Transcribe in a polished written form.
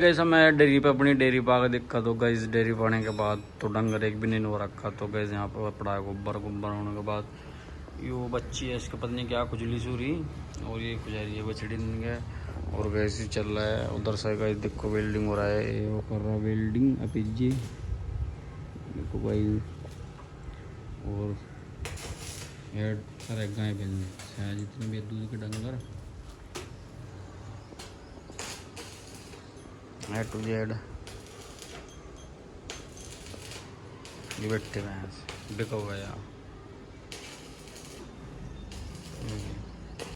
Gas मैं dairy पे अपनी डेयरी पा के दिक्कत हो गई। इस डेयरी पाने के बाद तो डंगर एक भी नहीं हो रखा। तो गैस यहाँ पर पड़ा है गोबर होने के बाद यो बच्ची है, इसके पत्नी क्या खुजली सूरी और ये खुजारी है बछड़ी है। और गैस ही चल रहा है उधर से। गैस देखो वेल्डिंग हो रहा है, ये वो कर रहा है वेल्डिंग अपीजी देखो भाई। और ये सारे गाय भैंस जितने भी दूध के डंगर A to Z ये बैठे भैंस बिका हुआ यार।